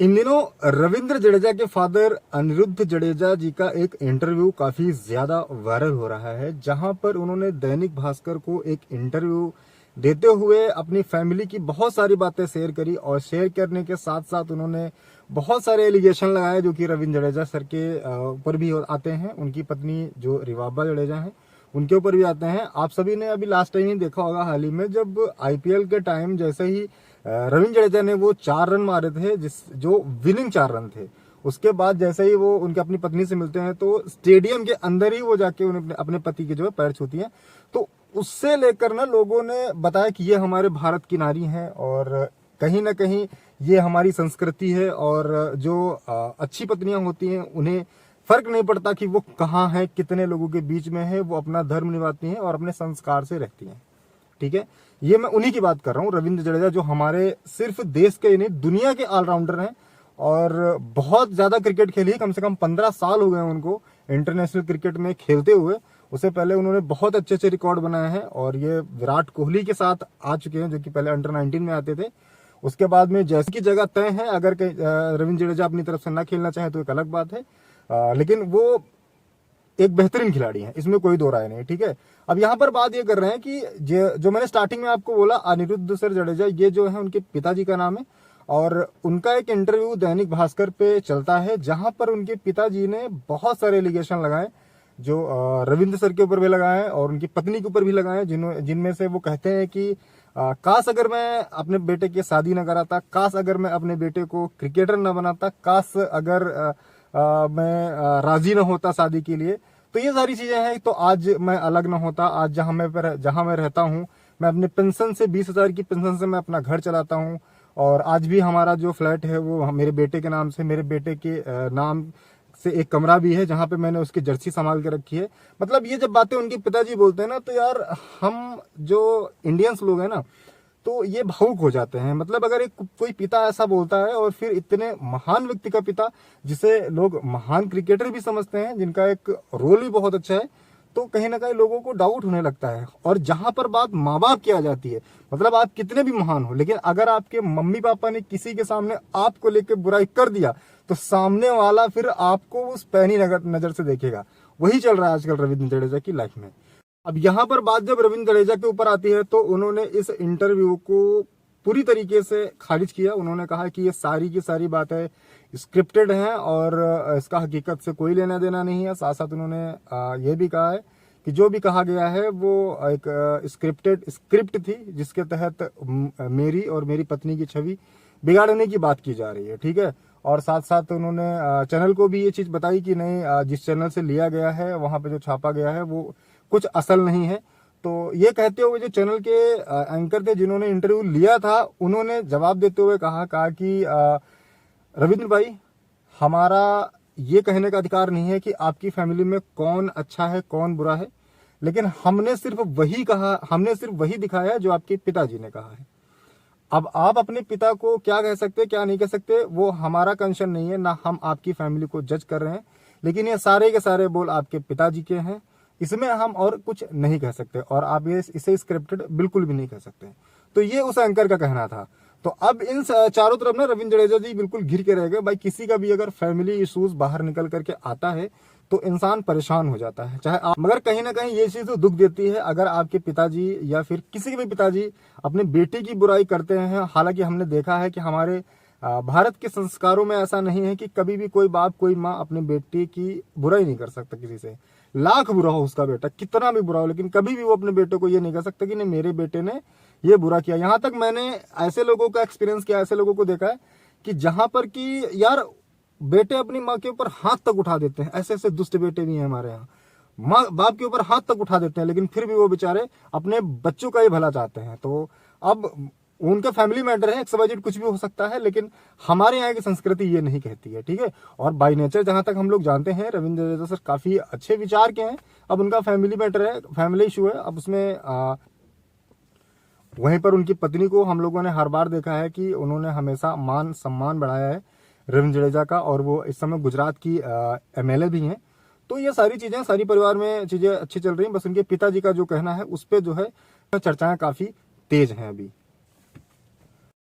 इन दिनों रविंद्र जडेजा के फादर अनिरुद्ध जडेजा जी का एक इंटरव्यू काफी ज्यादा वायरल हो रहा है, जहां पर उन्होंने दैनिक भास्कर को एक इंटरव्यू देते हुए अपनी फैमिली की बहुत सारी बातें शेयर करी और शेयर करने के साथ साथ उन्होंने बहुत सारे एलिगेशन लगाए जो कि रविंद्र जडेजा सर के ऊपर भी आते हैं, उनकी पत्नी जो रिवाबा जडेजा हैं उनके ऊपर भी आते हैं। आप सभी ने अभी लास्ट टाइम ही देखा होगा हाल ही में, जब आईपीएल के टाइम जैसे ही रविंद्र जडेजा ने वो 4 रन मारे थे जो विनिंग 4 रन थे, उसके बाद जैसे ही वो उनके अपनी पत्नी से मिलते हैं तो स्टेडियम के अंदर ही वो जाके उन्हें अपने पति के जो है पैर छूती हैं। तो उससे लेकर ना लोगों ने बताया कि ये हमारे भारत की नारी हैं और कहीं ना कहीं ये हमारी संस्कृति है और जो अच्छी पत्नियां होती हैं उन्हें फर्क नहीं पड़ता कि वो कहाँ है, कितने लोगों के बीच में है, वो अपना धर्म निभाती हैं और अपने संस्कार से रहती हैं। ठीक है, ये मैं उन्हीं की बात कर रहा हूँ, रविंद्र जडेजा, जो हमारे सिर्फ देश के ही नहीं दुनिया के ऑलराउंडर हैं और बहुत ज्यादा क्रिकेट खेली है। कम से कम 15 साल हो गए हैं उनको इंटरनेशनल क्रिकेट में खेलते हुए। उससे पहले उन्होंने बहुत अच्छे अच्छे रिकॉर्ड बनाए हैं और ये विराट कोहली के साथ आ चुके हैं जो कि पहले अंडर 19 में आते थे। उसके बाद में जैसे की जगह तय है, अगर रविंद्र जडेजा अपनी तरफ से ना खेलना चाहे तो एक अलग बात है, लेकिन वो एक बेहतरीन खिलाड़ी है, इसमें कोई दो राय नहीं। ठीक है, अब यहाँ पर बात ये कर रहे हैं कि जो मैंने स्टार्टिंग में आपको बोला, अनिरुद्ध सर जडेजा, ये जो है उनके पिताजी का नाम है और उनका एक इंटरव्यू दैनिक भास्कर पे चलता है जहां पर उनके पिताजी ने बहुत सारे एलिगेशन लगाए जो रविंद्र सर के ऊपर भी लगाए हैं और उनकी पत्नी के ऊपर भी लगाए हैं, जिनमें से वो कहते हैं कि काश अगर मैं अपने बेटे की शादी न कराता, काश अगर मैं अपने बेटे को क्रिकेटर न बनाता, काश अगर मैं राजी न होता शादी के लिए, तो ये सारी चीजें हैं। तो आज मैं अलग न होता, आज जहां मैं रहता हूं, मैं अपने पेंशन से 20,000 की पेंशन से मैं अपना घर चलाता हूं और आज भी हमारा जो फ्लैट है वो मेरे बेटे के नाम से, मेरे बेटे के नाम से एक कमरा भी है जहां पे मैंने उसकी जर्सी संभाल के रखी है। मतलब ये जब बातें उनके पिताजी बोलते हैं ना, तो यार हम जो इंडियंस लोग हैं ना, तो ये भावुक हो जाते हैं। मतलब अगर एक कोई पिता ऐसा बोलता है और फिर इतने महान व्यक्ति का पिता, जिसे लोग महान क्रिकेटर भी समझते हैं, जिनका एक रोल भी बहुत अच्छा है, तो कहीं ना कहीं लोगों को डाउट होने लगता है। और जहां पर बात माँ बाप की आ जाती है, मतलब आप कितने भी महान हो, लेकिन अगर आपके मम्मी पापा ने किसी के सामने आपको लेकर बुराई कर दिया तो सामने वाला फिर आपको उस पैनी नजर से देखेगा। वही चल रहा है आजकल रविंद्र जडेजा की लाइफ में। अब यहाँ पर बात जब रविंद्र जडेजा के ऊपर आती है तो उन्होंने इस इंटरव्यू को पूरी तरीके से खारिज किया। उन्होंने कहा कि ये सारी की सारी बातें स्क्रिप्टेड हैं और इसका हकीकत से कोई लेना देना नहीं है। साथ साथ उन्होंने ये भी कहा है कि जो भी कहा गया है वो एक स्क्रिप्ट थी जिसके तहत मेरी और मेरी पत्नी की छवि बिगाड़ने की बात की जा रही है। ठीक है, और साथ साथ उन्होंने चैनल को भी ये चीज बताई कि नहीं, जिस चैनल से लिया गया है वहां पे जो छापा गया है वो कुछ असल नहीं है। तो ये कहते हुए जो चैनल के एंकर थे जिन्होंने इंटरव्यू लिया था, उन्होंने जवाब देते हुए कहा कि रविंद्र भाई, हमारा ये कहने का अधिकार नहीं है कि आपकी फैमिली में कौन अच्छा है कौन बुरा है, लेकिन हमने सिर्फ वही दिखाया है जो आपके पिताजी ने कहा है। अब आप अपने पिता को क्या कह सकते क्या नहीं कह सकते वो हमारा कंसर्न नहीं है, ना हम आपकी फैमिली को जज कर रहे हैं, लेकिन ये सारे के सारे बोल आपके पिताजी के हैं, इसमें हम और कुछ नहीं कह सकते और आप इसे स्क्रिप्टेड बिल्कुल भी नहीं कह सकते। तो ये उस एंकर का कहना था। तो अब इन चारों तरफ ना रविंद्र जडेजा जी बिल्कुल घिर के रह गए। भाई, किसी का भी अगर फैमिली इश्यूज बाहर निकल करके आता है तो इंसान परेशान हो जाता है, चाहे आप, मगर कहीं ना कहीं ये चीज तो दुख देती है अगर आपके पिताजी या फिर किसी के भी पिताजी अपने बेटे की बुराई करते हैं। हालांकि हमने देखा है कि हमारे भारत के संस्कारों में ऐसा नहीं है कि कभी भी कोई बाप कोई माँ अपने बेटे की बुराई नहीं कर सकता किसी से, लाख बुरा हो उसका बेटा, कितना भी बुरा हो, लेकिन कभी भी वो अपने बेटे को ये नहीं कह सकता कि नहीं मेरे बेटे ने ये बुरा किया। यहां तक मैंने ऐसे लोगों का एक्सपीरियंस किया, ऐसे लोगों को देखा है कि जहां पर कि यार बेटे अपनी माँ के ऊपर हाथ तक उठा देते हैं। ऐसे ऐसे दुष्ट बेटे भी हैं हमारे यहाँ, माँ बाप के ऊपर हाथ तक उठा देते हैं, लेकिन फिर भी वो बेचारे अपने बच्चों का ही भला चाहते हैं। तो अब उनका फैमिली मैटर है, XYZ कुछ भी हो सकता है, लेकिन हमारे यहाँ की संस्कृति ये नहीं कहती है। ठीक है, और बाय नेचर जहां तक हम लोग जानते हैं रविंद्र जडेजा सर काफी अच्छे विचार के हैं। अब उनका फैमिली मैटर है, फैमिली इशू है, अब उसमें वहीं पर उनकी पत्नी को हम लोगों ने हर बार देखा है कि उन्होंने हमेशा मान सम्मान बढ़ाया है रविंद्र जडेजा का, और वो इस समय गुजरात की MLA भी हैं। तो ये सारी चीजें, सारी परिवार में चीजें अच्छी चल रही हैं। बस उनके पिताजी का जो कहना है उस पर जो है चर्चाएं काफी तेज हैं अभी।